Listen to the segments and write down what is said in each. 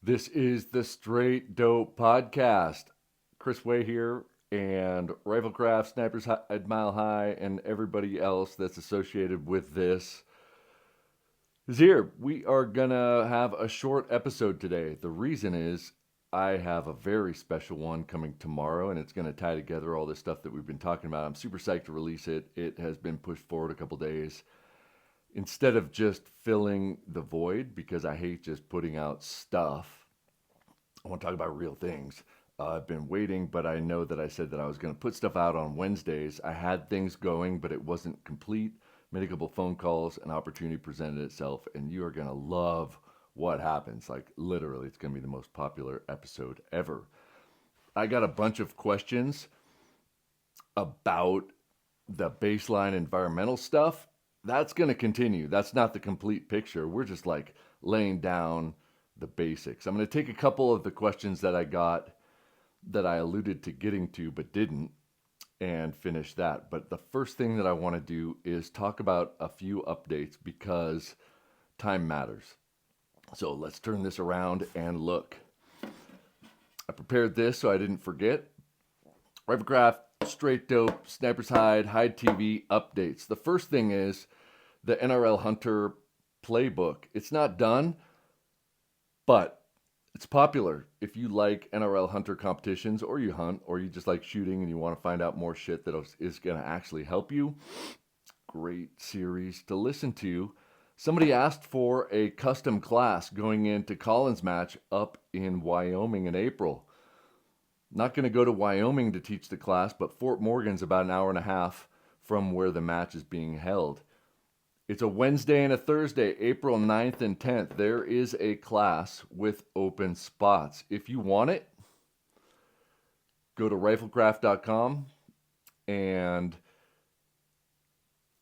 This is the Straight Dope Podcast. Chris Way here, and RifleKraft, Snipers at Mile High, and everybody else that's associated with this is here. We are gonna have a short episode today. The reason is I have a very special one coming tomorrow, and it's gonna tie together all this stuff that we've been talking about. I'm super psyched to release it. It has been pushed forward a couple days. Instead of just filling the void, because I hate just putting out stuff, I want to talk about real things. I've been waiting, but I know that I said that I was going to put stuff out on Wednesdays. I had things going, but it wasn't complete. Made a couple phone calls, an opportunity presented itself, and you are going to love what happens. Like, literally, it's going to be the most popular episode ever. I got a bunch of questions about the baseline environmental stuff. That's going to continue. That's not the complete picture. We're just like laying down the basics. I'm going to take a couple of the questions that I got that I alluded to getting to but didn't and finish that. But the first thing that I want to do is talk about a few updates because time matters. So let's turn this around and look. I prepared this so I didn't forget. RifleKraft, Straight Dope, Sniper's Hide TV updates. The first thing is the NRL Hunter playbook. It's not done, but it's popular. If you like NRL Hunter competitions, or you hunt, or you just like shooting and you want to find out more shit that is going to actually help you, great series to listen to. Somebody asked for a custom class going into Collins match up in Wyoming in April. Not going to go to Wyoming to teach the class, but Fort Morgan's about an hour and a half from where the match is being held. It's a Wednesday and a Thursday, April 9th and 10th. There is a class with open spots. If you want it, go to RifleKraft.com and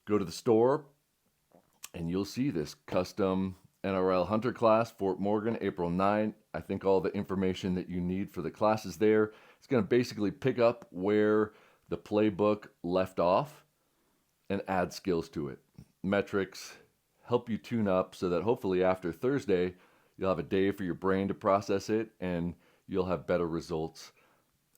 go to the store, and you'll see this custom NRL Hunter class, Fort Morgan, April 9th. I think all the information that you need for the class is there. It's going to basically pick up where the playbook left off and add skills to it. Metrics, help you tune up so that hopefully after Thursday, you'll have a day for your brain to process it and you'll have better results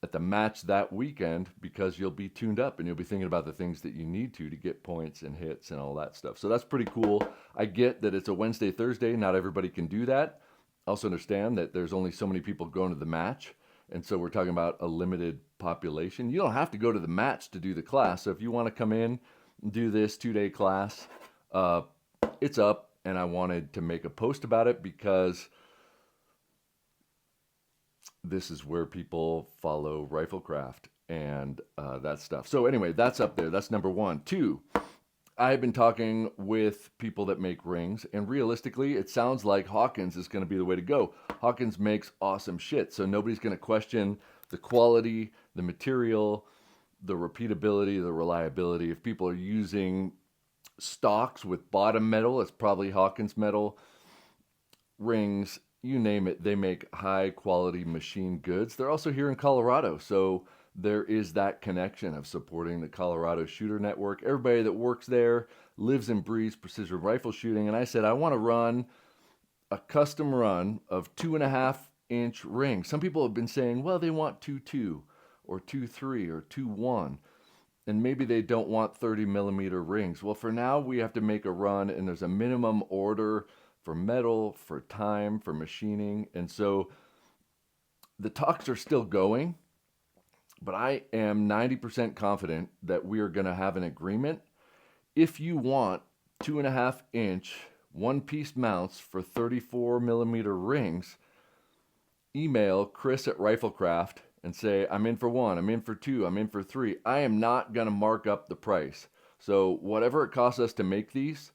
at the match that weekend because you'll be tuned up and you'll be thinking about the things that you need to get points and hits and all that stuff. So that's pretty cool. I get that it's a Wednesday, Thursday. Not everybody can do that. I also understand that there's only so many people going to the match. And so we're talking about a limited population. You don't have to go to the match to do the class. So if you want to come in and do this 2-day class, it's up, and I wanted to make a post about it because this is where people follow RifleKraft and that stuff. So anyway, that's up there. That's number one. Two, I've been talking with people that make rings, and realistically, it sounds like Hawkins is going to be the way to go. Hawkins makes awesome shit, so nobody's going to question the quality, the material, the repeatability, the reliability. If people are using stocks with bottom metal, it's probably Hawkins metal. Rings, you name it, they make high quality machine goods. They're also here in Colorado, so there is that connection of supporting the Colorado Shooter Network. Everybody that works there lives and breathes precision rifle shooting, and I said I want to run a custom run of 2.5-inch rings. Some people have been saying, well, they want 2.2 or 2.3 or 2.1. And maybe they don't want 30 millimeter rings. Well, for now, we have to make a run, and there's a minimum order for metal, for time, for machining. And so the talks are still going, but I am 90% confident that we are going to have an agreement. If you want 2.5-inch one-piece mounts for 34 millimeter rings, email Chris at RifleKraft and say, I'm in for 1, I'm in for 2, I'm in for 3. I am not going to mark up the price. So whatever it costs us to make these,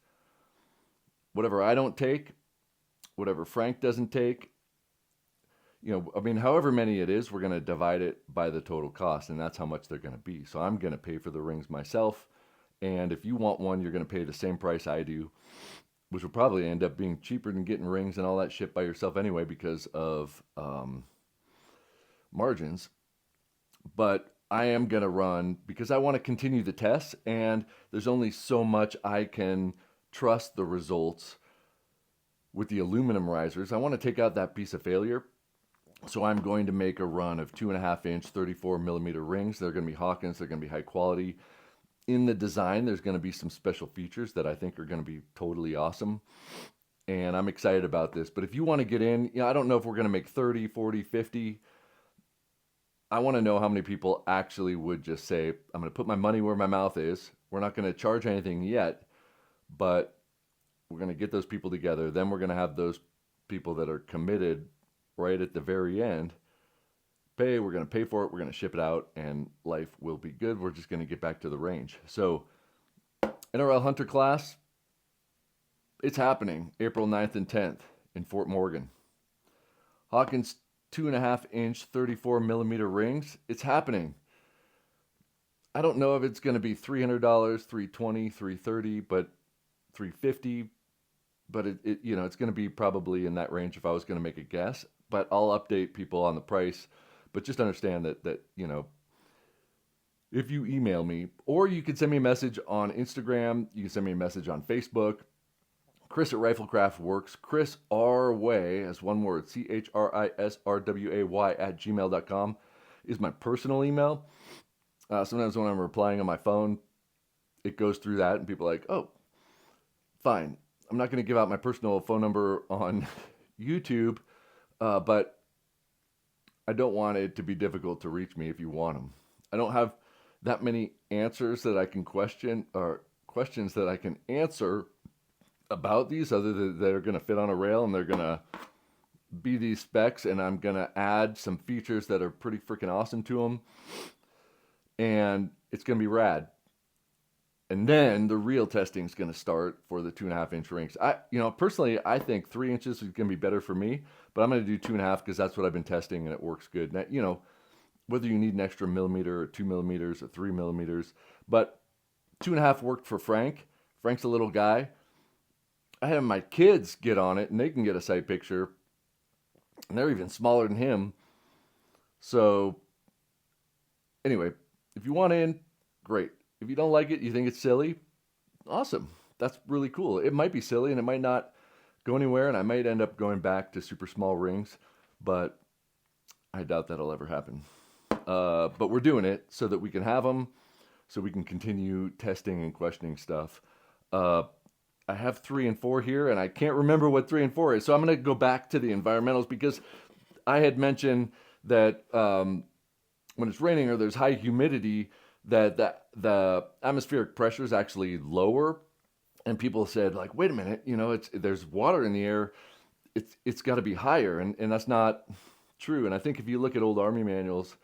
whatever I don't take, whatever Frank doesn't take, however many it is, we're going to divide it by the total cost, and that's how much they're going to be. So I'm going to pay for the rings myself, and if you want one, you're going to pay the same price I do, which will probably end up being cheaper than getting rings and all that shit by yourself anyway because of margins. But I am going to run because I want to continue the tests, and there's only so much I can trust the results with the aluminum risers, I want to take out that piece of failure. So I'm going to make a run of 2.5-inch 34 millimeter rings. They're going to be Hawkins. They're going to be high quality. In the design, there's going to be some special features that I think are going to be totally awesome. And I'm excited about this. But if you want to get in, I don't know if we're going to make 30, 40, 50. I want to know how many people actually would just say, I'm going to put my money where my mouth is. We're not going to charge anything yet, but we're going to get those people together. Then we're going to have those people that are committed right at the very end. We're going to pay for it. We're going to ship it out, and life will be good. We're just going to get back to the range. So NRL Hunter class, it's happening April 9th and 10th in Fort Morgan. Hawkins 2.5-inch 34 millimeter rings, it's happening. I don't know if it's going to be $300, $320, $330, but $350. But it's going to be probably in that range if I was going to make a guess. But I'll update people on the price. But just understand that if you email me, or you can send me a message on Instagram, you can send me a message on Facebook. Chris at RifleKraft works. Chris R. Way, as one word, CHRISRWAY at gmail.com is my personal email. Sometimes when I'm replying on my phone, it goes through that, and people are like, oh, fine. I'm not going to give out my personal phone number on YouTube, but I don't want it to be difficult to reach me if you want them. I don't have that many answers that I can question, or questions that I can answer about these, other than they're going to fit on a rail and they're going to be these specs, and I'm going to add some features that are pretty freaking awesome to them, and it's going to be rad. And then the real testing is going to start for the 2.5-inch rings. Personally, I think 3 inches is going to be better for me, but I'm going to do 2.5 because that's what I've been testing and it works good. Now, whether you need an extra millimeter or 2 millimeters or 3 millimeters, but 2.5 worked for Frank. Frank's a little guy. I had my kids get on it and they can get a sight picture, and they're even smaller than him. So anyway, if you want in, great. If you don't like it, you think it's silly, awesome. That's really cool. It might be silly and it might not go anywhere, and I might end up going back to super small rings, but I doubt that'll ever happen. But we're doing it so that we can have them, so we can continue testing and questioning stuff. I have 3 and 4 here, and I can't remember what 3 and 4 is, so I'm going to go back to the environmentals, because I had mentioned that when it's raining or there's high humidity, that the atmospheric pressure is actually lower, and people said, like, wait a minute, there's water in the air, it's got to be higher, and that's not true. And I think if you look at old Army manuals,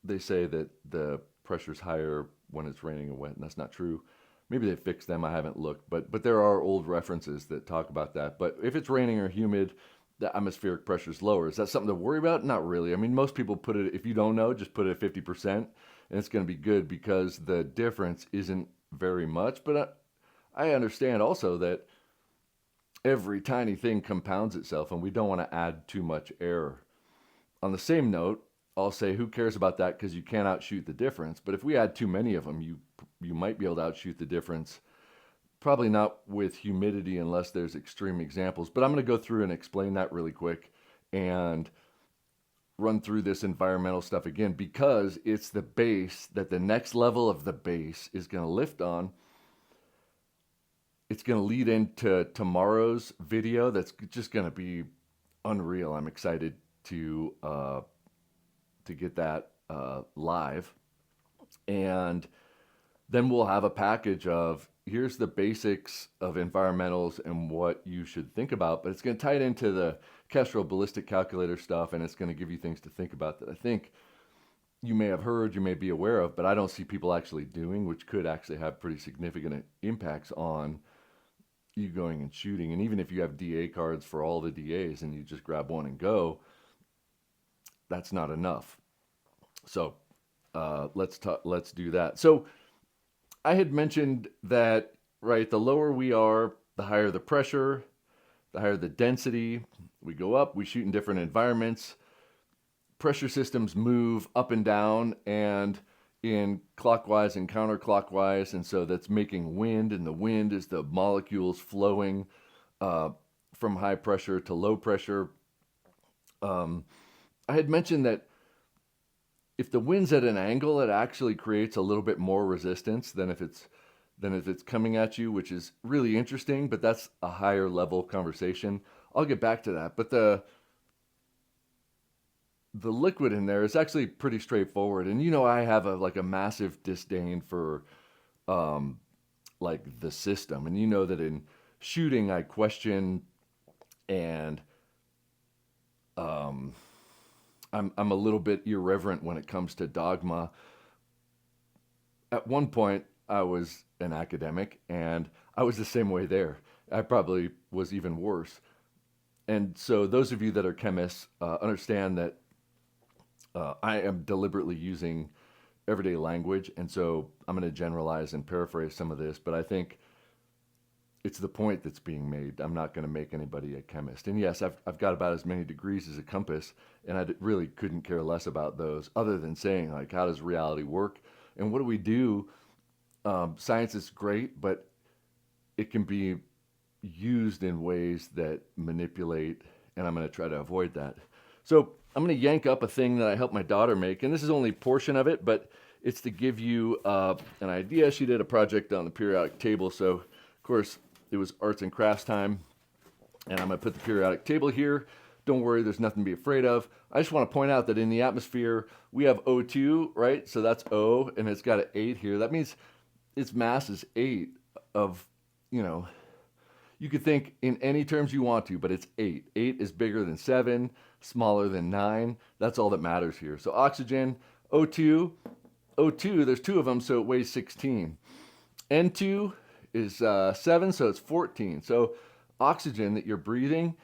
they say that the pressure's higher when it's raining and wet, and that's not true. Maybe they fixed them, I haven't looked, but there are old references that talk about that. But if it's raining or humid, the atmospheric pressure is lower. Is that something to worry about? Not really. I mean, most people put it, if you don't know, just put it at 50%, and it's going to be good, because the difference isn't very much. But I understand also that every tiny thing compounds itself, and we don't want to add too much error. On the same note, I'll say, who cares about that, because you can't outshoot the difference. But if we add too many of them, you might be able to outshoot the difference. Probably not with humidity unless there's extreme examples. But I'm going to go through and explain that really quick and run through this environmental stuff again, because it's the base that the next level of the base is going to lift on. It's going to lead into tomorrow's video that's just going to be unreal. I'm excited to get that live. And then we'll have a package of, here's the basics of environmentals and what you should think about, but it's going to tie it into the Kestrel ballistic calculator stuff, and it's going to give you things to think about that I think you may have heard, you may be aware of, but I don't see people actually doing, which could actually have pretty significant impacts on you going and shooting. And even if you have DA cards for all the DAs and you just grab one and go, that's not enough. So let's do that. So I had mentioned that, right, the lower we are, the higher the pressure, the higher the density. We go up, we shoot in different environments. Pressure systems move up and down, and in clockwise and counterclockwise, and so that's making wind, and the wind is the molecules flowing from high pressure to low pressure. Um, I had mentioned that if the wind's at an angle, it actually creates a little bit more resistance than if it's coming at you, which is really interesting. But that's a higher level conversation. I'll get back to that. But the liquid in there is actually pretty straightforward. And I have a massive disdain for um, like the system. And that in shooting, I question and um, I'm a little bit irreverent when it comes to dogma. At one point, I was an academic, and I was the same way there. I probably was even worse. And so, those of you that are chemists understand that I am deliberately using everyday language, and so I'm going to generalize and paraphrase some of this, but I think it's the point that's being made. I'm not going to make anybody a chemist. And yes, I've got about as many degrees as a compass, and really couldn't care less about those other than saying, like, how does reality work? And what do we do? Science is great, but it can be used in ways that manipulate, and I'm going to try to avoid that. So I'm going to yank up a thing that I helped my daughter make, and this is only a portion of it, but it's to give you an idea. She did a project on the periodic table, so of course it was arts and crafts time, and I'm going to put the periodic table here. Don't worry, there's nothing to be afraid of. I just want to point out that in the atmosphere, we have O2, right? So that's O, and it's got an 8 here. That means its mass is 8 of, you could think in any terms you want to, but it's 8. 8 is bigger than 7, smaller than 9. That's all that matters here. So oxygen, O2, there's 2 of them, so it weighs 16. N2 is 7, so it's 14. So oxygen that you're breathing,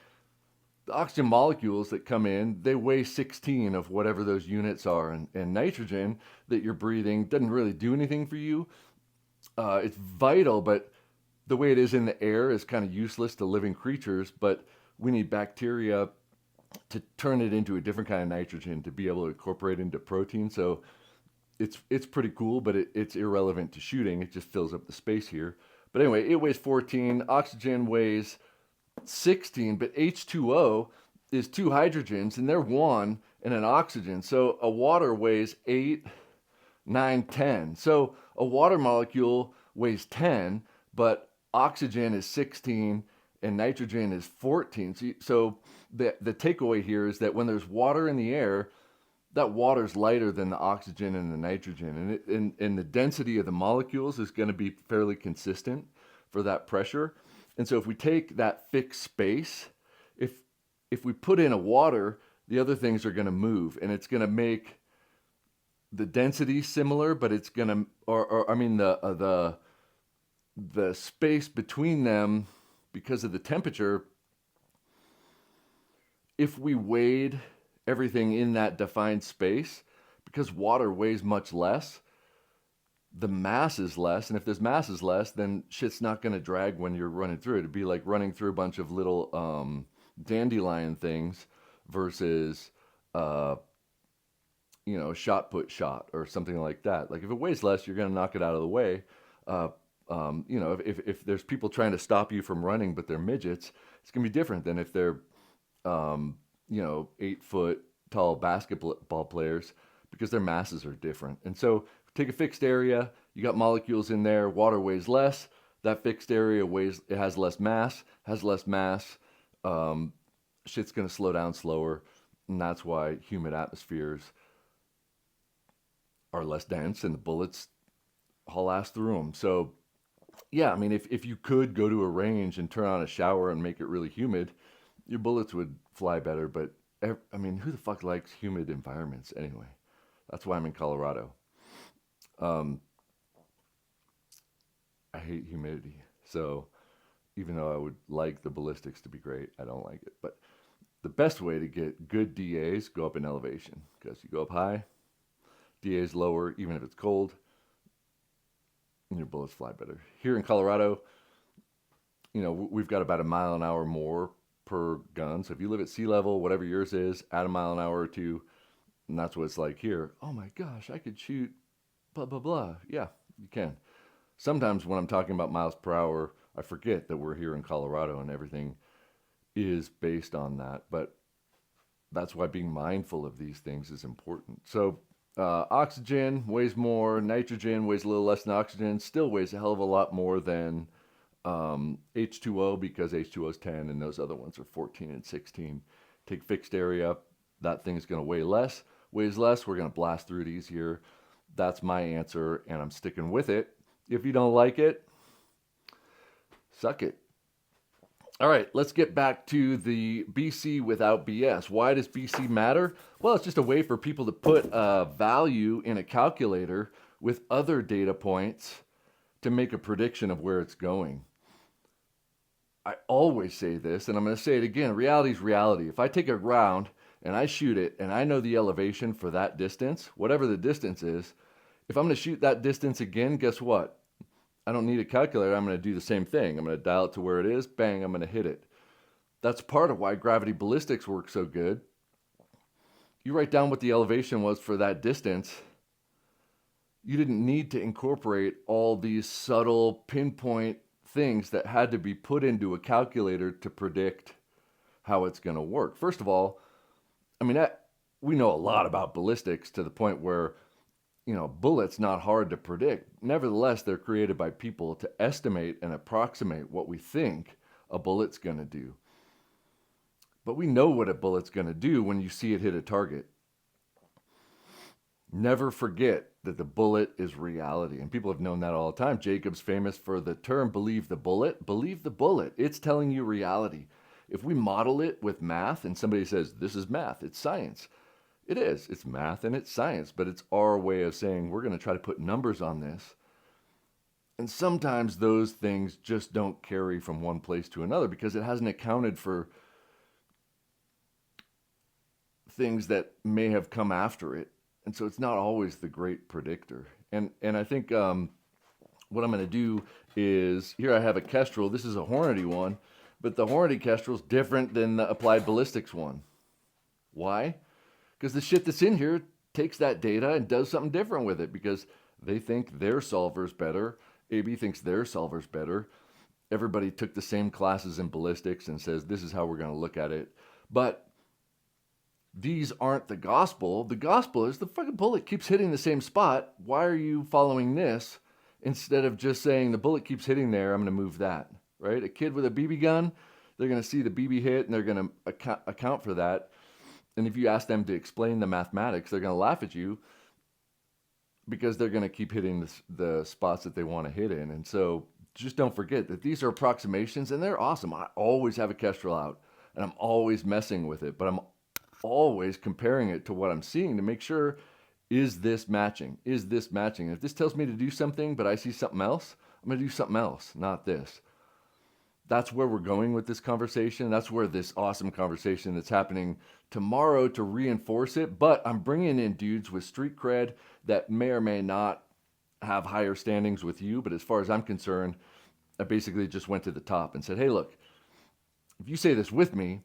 the oxygen molecules that come in, they weigh 16 of whatever those units are. And nitrogen that you're breathing doesn't really do anything for you. It's vital, but the way it is in the air is kind of useless to living creatures. But we need bacteria to turn it into a different kind of nitrogen to be able to incorporate into protein. So it's pretty cool, but it's irrelevant to shooting. It just fills up the space here. But anyway, it weighs 14. Oxygen weighs 16, but H2O is 2 hydrogens, and they're 1 and an oxygen. So a water weighs 8, 9, 10. So a water molecule weighs 10, but oxygen is 16 and nitrogen is 14. So the takeaway here is that when there's water in the air, that water's lighter than the oxygen and the nitrogen. And the density of the molecules is going to be fairly consistent for that pressure. And so if we take that fixed space, if we put in a water, the other things are going to move, and it's going to make the density similar, but it's going to, or I mean the space between them, because of the temperature, if we weighed everything in that defined space, because water weighs much less, the mass is less. And if this mass is less, then shit's not going to drag when you're running through it. It'd be like running through a bunch of little dandelion things versus, shot put shot or something like that. Like if it weighs less, you're going to knock it out of the way. If there's people trying to stop you from running, but they're midgets, it's going to be different than if they're, 8-foot tall basketball players, because their masses are different. And so take a fixed area, you got molecules in there, water weighs less, that fixed area it has less mass, shit's going to slow down slower. And that's why humid atmospheres are less dense and the bullets haul ass through them. So yeah, I mean, if you could go to a range and turn on a shower and make it really humid, your bullets would fly better. But I mean, who the fuck likes humid environments anyway? That's why I'm in Colorado. I hate humidity. So even though I would like the ballistics to be great, I don't like it. But the best way to get good DAs, go up in elevation, because you go up high, DA's lower, even if it's cold, and your bullets fly better. Here in Colorado, we've got about a mile an hour more per gun. So if you live at sea level, whatever yours is, add a mile an hour or two, and that's what it's like here. Oh my gosh, I could shoot blah, blah, blah. Yeah, you can. Sometimes when I'm talking about miles per hour, I forget that we're here in Colorado and everything is based on that. But that's why being mindful of these things is important. So oxygen weighs more, nitrogen weighs a little less than oxygen, still weighs a hell of a lot more than H2O, because H2O is 10 and those other ones are 14 and 16. Take fixed area, that thing's going to weigh less. Weighs less, we're going to blast through it easier. That's my answer, and I'm sticking with it. If you don't like it, suck it. All right, let's get back to the BC without BS. Why does BC matter? Well, it's just a way for people to put a value in a calculator with other data points to make a prediction of where it's going. I always say this, and I'm going to say it again. Reality is reality. If I take a round and I shoot it and I know the elevation for that distance, whatever the distance is, if I'm going to shoot that distance again, guess what? I don't need a calculator. I'm going to do the same thing. I'm going to dial it to where it is. Bang, I'm going to hit it. That's part of why gravity ballistics work so good. You write down what the elevation was for that distance. You didn't need to incorporate all these subtle pinpoint things that had to be put into a calculator to predict how it's going to work. First of all, I mean, we know a lot about ballistics to the point where, bullets not hard to predict. Nevertheless, they're created by people to estimate and approximate what we think a bullet's going to do. But we know what a bullet's going to do when you see it hit a target. Never forget that the bullet is reality. And people have known that all the time. Jacob's famous for the term, believe the bullet. Believe the bullet. It's telling you reality. If we model it with math and somebody says, this is math, it's science. It is. It's math and it's science, but it's our way of saying we're going to try to put numbers on this. And sometimes those things just don't carry from one place to another because it hasn't accounted for things that may have come after it. And so it's not always the great predictor. And I think what I'm going to do is, here I have a Kestrel. This is a Hornady one, but the Hornady Kestrel is different than the Applied Ballistics one. Why? Because the shit that's in here takes that data and does something different with it because they think their solver's better. AB thinks their solver's better. Everybody took the same classes in ballistics and says, this is how we're going to look at it. But these aren't the gospel. The gospel is the fucking bullet keeps hitting the same spot. Why are you following this instead of just saying the bullet keeps hitting there, I'm going to move that, right? A kid with a BB gun, they're going to see the BB hit and they're going to account for that. And if you ask them to explain the mathematics, they're going to laugh at you because they're going to keep hitting the spots that they want to hit in. And so just don't forget that these are approximations and they're awesome. I always have a Kestrel out and I'm always messing with it, but I'm always comparing it to what I'm seeing to make sure, is this matching? Is this matching? If this tells me to do something, but I see something else, I'm going to do something else, not this. That's where we're going with this conversation. That's where this awesome conversation that's happening tomorrow to reinforce it. But I'm bringing in dudes with street cred that may or may not have higher standings with you. But as far as I'm concerned, I basically just went to the top and said, hey, look, if you say this with me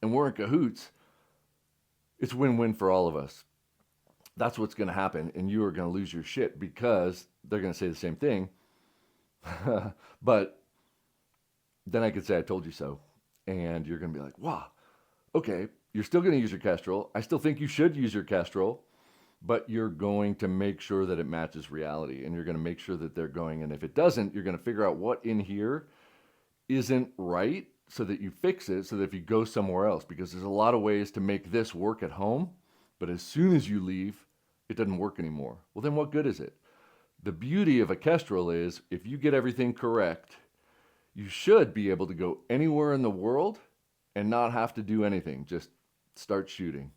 and we're in cahoots, it's win-win for all of us. That's what's going to happen. And you are going to lose your shit because they're going to say the same thing. But then I could say, I told you so. And you're going to be like, wow, okay, you're still going to use your Kestrel. I still think you should use your Kestrel, but you're going to make sure that it matches reality. And you're going to make sure that they're going. And if it doesn't, you're going to figure out what in here isn't right so that you fix it, so that if you go somewhere else, because there's a lot of ways to make this work at home, but as soon as you leave, it doesn't work anymore. Well, then what good is it? The beauty of a Kestrel is if you get everything correct, you should be able to go anywhere in the world and not have to do anything. Just start shooting.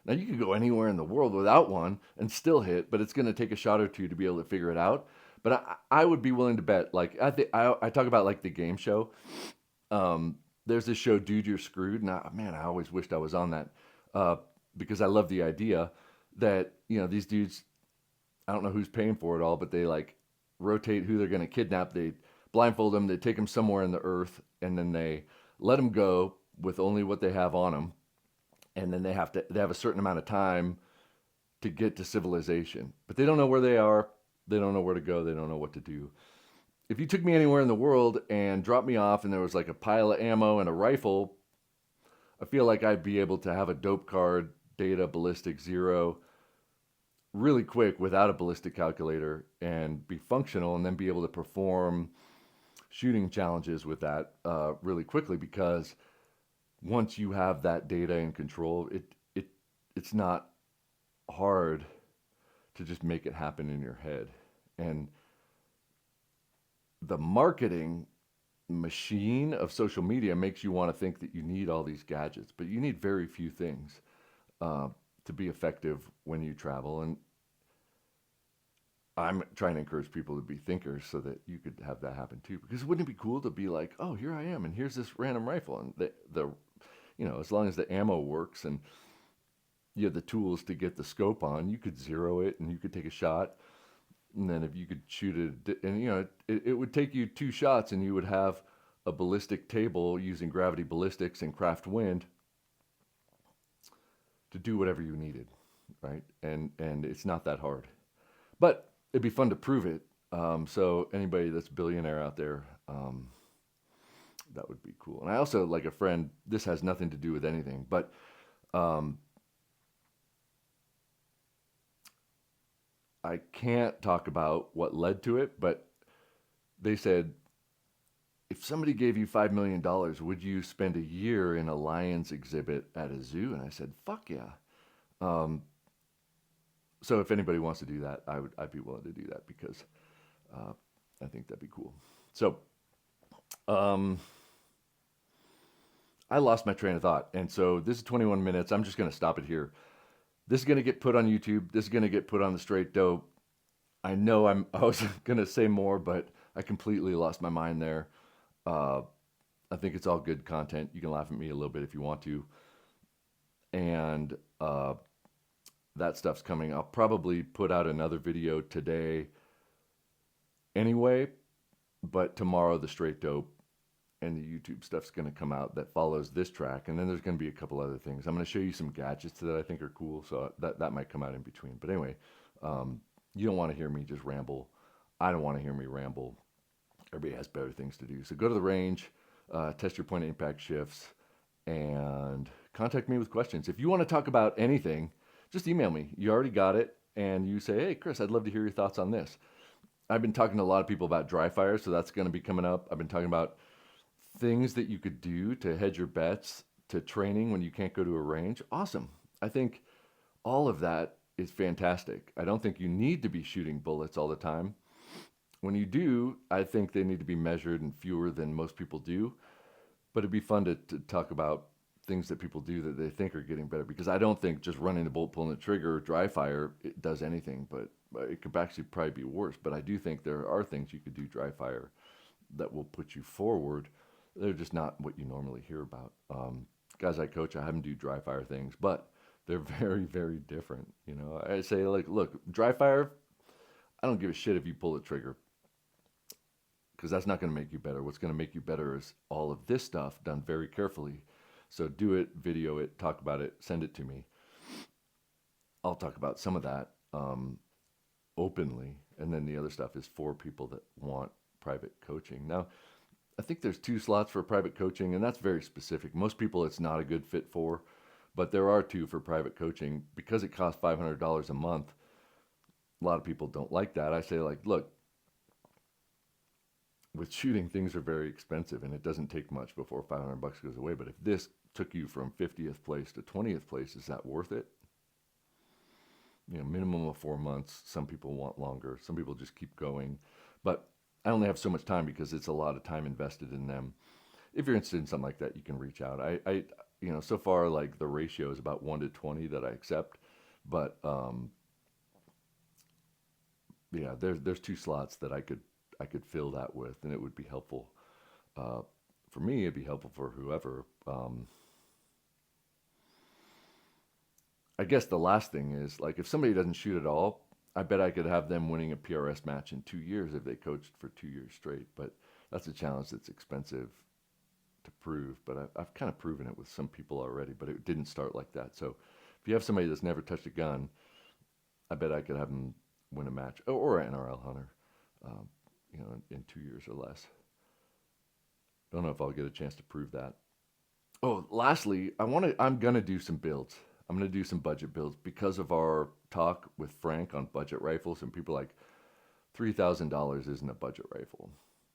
Now, you could go anywhere in the world without one and still hit, but it's going to take a shot or two to be able to figure it out. But I would be willing to bet, like, I talk about, like, the game show. There's this show, Dude, You're Screwed. And, I always wished I was on that because I love the idea that, these dudes, I don't know who's paying for it all, but they, like, rotate who they're going to kidnap. They blindfold them. They take them somewhere in the earth, and then they let them go with only what they have on them. And then they have a certain amount of time to get to civilization. But they don't know where they are. They don't know where to go. They don't know what to do. if you took me anywhere in the world and dropped me off and there was like a pile of ammo and a rifle, I feel like I'd be able to have a dope card, data, ballistic, zero, really quick without a ballistic calculator and be functional and then be able to perform shooting challenges with that really quickly because once you have that data in control, it's not hard to just make it happen in your head. And the marketing machine of social media makes you want to think that you need all these gadgets, but you need very few things uh, to be effective when you travel. And I'm trying to encourage people to be thinkers so that you could have that happen too. Because wouldn't it be cool to be like, oh, here I am, and here's this random rifle, and as long as the ammo works and you have the tools to get the scope on, you could zero it and you could take a shot. And then if you could shoot it, and it would take you 2 shots, and you would have a ballistic table using gravity ballistics and craft wind to do whatever you needed, right? And it's not that hard, but it'd be fun to prove it. So anybody that's a billionaire out there, that would be cool. And I also like a friend. This has nothing to do with anything, but um, I can't talk about what led to it. But they said, if somebody gave you $5 million, would you spend a year in a lion's exhibit at a zoo? And I said, fuck yeah. Um, so if anybody wants to do that, I'd be willing to do that because uh, I think that'd be cool. So um, I lost my train of thought, and so this is 21 minutes. I'm just going to stop it here. This is going to get put on YouTube. This is going to get put on the Straight Dope. I was going to say more, but I completely lost my mind there. Uh, I think it's all good content. You can laugh at me a little bit if you want to. And that stuff's coming. I'll probably put out another video today anyway, but tomorrow the Straight Dope and the YouTube stuff's going to come out that follows this track. And then there's going to be a couple other things. I'm going to show you some gadgets that I think are cool. So that might come out in between. But anyway, you don't want to hear me just ramble. I don't want to hear me ramble. Everybody has better things to do. So go to the range, test your point of impact shifts, and contact me with questions. If you want to talk about anything, just email me. You already got it. And you say, hey, Chris, I'd love to hear your thoughts on this. I've been talking to a lot of people about dry fire, so that's going to be coming up. I've been talking about things that you could do to hedge your bets to training when you can't go to a range. Awesome. I think all of that is fantastic. I don't think you need to be shooting bullets all the time. When you do, I think they need to be measured and fewer than most people do. But it'd be fun to talk about things that people do that they think are getting better, because I don't think just running the bolt, pulling the trigger, dry fire, it does anything, but it could actually probably be worse. But I do think there are things you could do dry fire that will put you forward. They're just not what you normally hear about. Guys I coach, I have them do dry fire things, but they're very, very different. I say, like, look, dry fire, I don't give a shit if you pull the trigger, because that's not going to make you better. What's going to make you better is all of this stuff done very carefully. So do it, video it, talk about it, send it to me. I'll talk about some of that openly, and then the other stuff is for people that want private coaching. Now, I think there's 2 slots for private coaching, and that's very specific. Most people it's not a good fit for, but there are 2 for private coaching. Because it costs $500 a month, a lot of people don't like that. I say, like, look, with shooting, things are very expensive, and it doesn't take much before $500 goes away. But if this took you from 50th place to 20th place, is that worth it? Minimum of 4 months. Some people want longer. Some people just keep going. But I only have so much time because it's a lot of time invested in them. If you're interested in something like that, you can reach out. I so far, like, the ratio is about 1 to 20 that I accept. But yeah, there's 2 slots that I could fill that with, and it would be helpful. For me, it'd be helpful for whoever. I guess the last thing is, like, if somebody doesn't shoot at all, I bet I could have them winning a PRS match in 2 years if they coached for 2 years straight. But that's a challenge that's expensive to prove. But I've kind of proven it with some people already, but it didn't start like that. So if you have somebody that's never touched a gun, I bet I could have them win a match, or an NRL hunter. in 2 years or less. Don't know if I'll get a chance to prove that. Oh, lastly, I'm gonna do some builds. I'm gonna do some budget builds because of our talk with Frank on budget rifles, and people are like $3,000 isn't a budget rifle.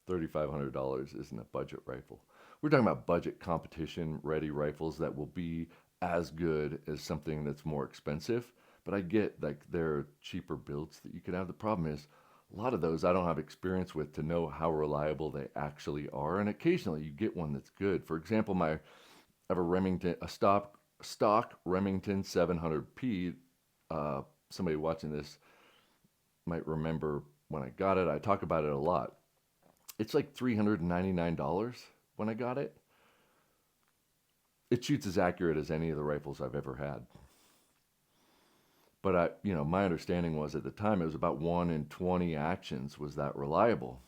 $3,500 isn't a budget rifle. We're talking about budget competition ready rifles that will be as good as something that's more expensive. But I get like there are cheaper builds that you could have. The problem is a lot of those I don't have experience with to know how reliable they actually are. And occasionally you get one that's good. For example, I have a stock Remington 700P. Somebody watching this might remember when I got it. I talk about it a lot. It's like $399 when I got it. It shoots as accurate as any of the rifles I've ever had. But my understanding was at the time it was about 1 in 20 actions was that reliable.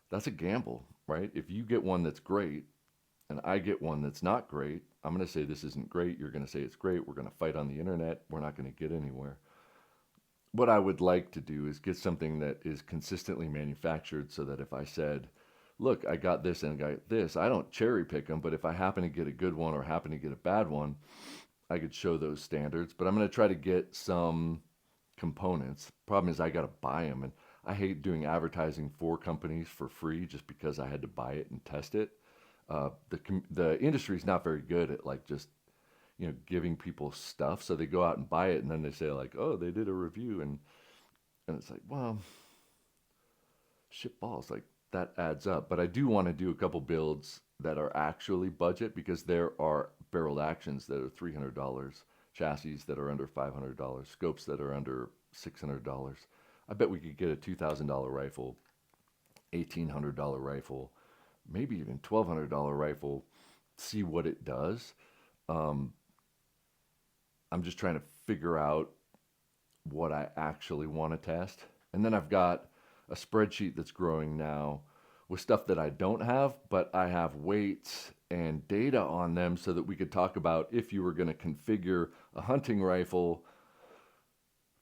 That's a gamble, right? If you get one that's great and I get one that's not great, I'm going to say this isn't great. You're going to say it's great. We're going to fight on the internet. We're not going to get anywhere. What I would like to do is get something that is consistently manufactured so that if I said, look, I got this and I got this, I don't cherry pick them, but if I happen to get a good one or happen to get a bad one, I could show those standards. But I'm going to try to get some components. Problem is I got to buy them, and I hate doing advertising for companies for free just because I had to buy it and test it. The industry is not very good at like just giving people stuff, so they go out and buy it, and then they say like, oh, they did a review, and it's like, well, shit balls, like that adds up. But I do want to do a couple builds that are actually budget because there are barreled actions that are $300, chassis that are under $500, scopes that are under $600. I bet we could get a $2,000 rifle, $1,800 rifle, maybe even $1,200 rifle, see what it does. I'm just trying to figure out what I actually want to test. And then I've got a spreadsheet that's growing now with stuff that I don't have, but I have weights and data on them so that we could talk about if you were going to configure a hunting rifle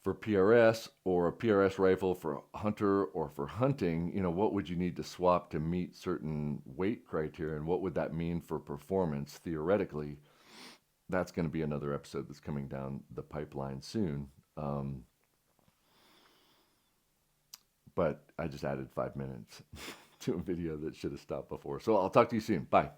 for PRS or a PRS rifle for hunter or for hunting, what would you need to swap to meet certain weight criteria, and what would that mean for performance theoretically? That's going to be another episode that's coming down the pipeline soon. But I just added 5 minutes to a video that should have stopped before. So I'll talk to you soon. Bye.